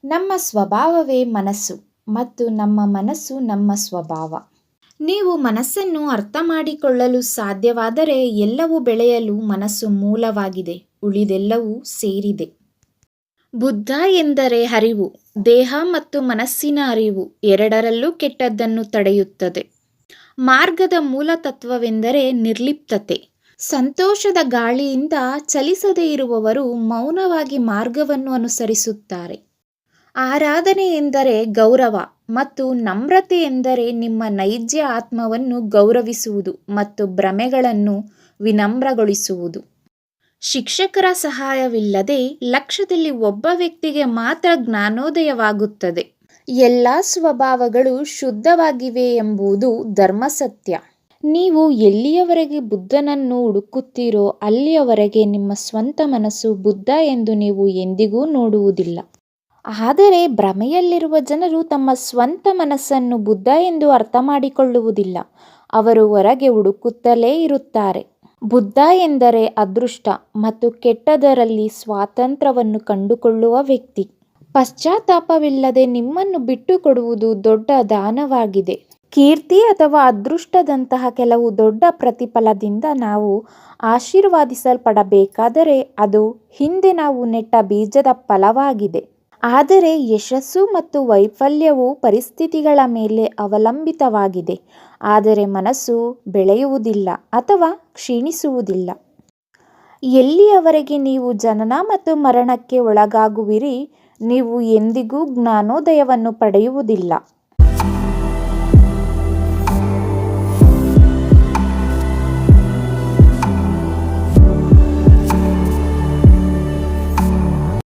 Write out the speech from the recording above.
ನಮ್ಮ ಸ್ವಭಾವವೇ ಮನಸ್ಸು ಮತ್ತು ನಮ್ಮ ಮನಸ್ಸು ನಮ್ಮ ಸ್ವಭಾವ. ನೀವು ಮನಸ್ಸನ್ನು ಅರ್ಥ ಮಾಡಿಕೊಳ್ಳಲು ಸಾಧ್ಯವಾದರೆ ಎಲ್ಲವೂ ಬೆಳೆಯಲು ಮನಸ್ಸು ಮೂಲವಾಗಿದೆ, ಉಳಿದೆಲ್ಲವೂ ಸೇರಿದೆ. ಬುದ್ಧ ಎಂದರೆ ಅರಿವು, ದೇಹ ಮತ್ತು ಮನಸ್ಸಿನ ಅರಿವು ಎರಡರಲ್ಲೂ ಕೆಟ್ಟದ್ದನ್ನು ತಡೆಯುತ್ತದೆ. ಮಾರ್ಗದ ಮೂಲ ತತ್ವವೆಂದರೆ ನಿರ್ಲಿಪ್ತತೆ. ಸಂತೋಷದ ಗಾಳಿಯಿಂದ ಚಲಿಸದೇ ಇರುವವರು ಮೌನವಾಗಿ ಮಾರ್ಗವನ್ನು ಅನುಸರಿಸುತ್ತಾರೆ. ಆರಾಧನೆ ಎಂದರೆ ಗೌರವ ಮತ್ತು ನಮ್ರತೆ ಎಂದರೆ ನಿಮ್ಮ ನೈಜ ಆತ್ಮವನ್ನು ಗೌರವಿಸುವುದು ಮತ್ತು ಭ್ರಮೆಗಳನ್ನು ವಿನಮ್ರಗೊಳಿಸುವುದು. ಶಿಕ್ಷಕರ ಸಹಾಯವಿಲ್ಲದೆ ಲಕ್ಷದಲ್ಲಿ ಒಬ್ಬ ವ್ಯಕ್ತಿಗೆ ಮಾತ್ರ ಜ್ಞಾನೋದಯವಾಗುತ್ತದೆ. ಎಲ್ಲ ಸ್ವಭಾವಗಳು ಶುದ್ಧವಾಗಿವೆ ಎಂಬುದು ಧರ್ಮಸತ್ಯ. ನೀವು ಎಲ್ಲಿಯವರೆಗೆ ಬುದ್ಧನನ್ನು ಹುಡುಕುತ್ತೀರೋ ಅಲ್ಲಿಯವರೆಗೆ ನಿಮ್ಮ ಸ್ವಂತ ಮನಸ್ಸು ಬುದ್ಧ ಎಂದು ನೀವು ಎಂದಿಗೂ ನೋಡುವುದಿಲ್ಲ. ಆದರೆ ಭ್ರಮೆಯಲ್ಲಿರುವ ಜನರು ತಮ್ಮ ಸ್ವಂತ ಮನಸ್ಸನ್ನು ಬುದ್ಧ ಎಂದು ಅರ್ಥ ಮಾಡಿಕೊಳ್ಳುವುದಿಲ್ಲ. ಅವರು ಹೊರಗೆ ಹುಡುಕುತ್ತಲೇ ಇರುತ್ತಾರೆ. ಬುದ್ಧ ಎಂದರೆ ಅದೃಷ್ಟ ಮತ್ತು ಕೆಟ್ಟದರಲ್ಲಿ ಸ್ವಾತಂತ್ರ್ಯವನ್ನು ಕಂಡುಕೊಳ್ಳುವ ವ್ಯಕ್ತಿ. ಪಶ್ಚಾತ್ತಾಪವಿಲ್ಲದೆ ನಿಮ್ಮನ್ನು ಬಿಟ್ಟುಕೊಡುವುದು ದೊಡ್ಡ ದಾನವಾಗಿದೆ. ಕೀರ್ತಿ ಅಥವಾ ಅದೃಷ್ಟದಂತಹ ಕೆಲವು ದೊಡ್ಡ ಪ್ರತಿಫಲದಿಂದ ನಾವು ಆಶೀರ್ವದಿಸಲ್ಪಡಬೇಕಾದರೆ ಅದು ಹಿಂದೆ ನಾವು ನೆಟ್ಟ ಬೀಜದ ಫಲವಾಗಿದೆ. ಆದರೆ ಯಶಸ್ಸು ಮತ್ತು ವೈಫಲ್ಯವು ಪರಿಸ್ಥಿತಿಗಳ ಮೇಲೆ ಅವಲಂಬಿತವಾಗಿದೆ. ಆದರೆ ಮನಸ್ಸು ಬೆಳೆಯುವುದಿಲ್ಲ ಅಥವಾ ಕ್ಷೀಣಿಸುವುದಿಲ್ಲ. ಎಲ್ಲಿಯವರೆಗೆ ನೀವು ಜನನ ಮತ್ತು ಮರಣಕ್ಕೆ ಒಳಗಾಗುವಿರಿ, ನೀವು ಎಂದಿಗೂ ಜ್ಞಾನೋದಯವನ್ನು ಪಡೆಯುವುದಿಲ್ಲ.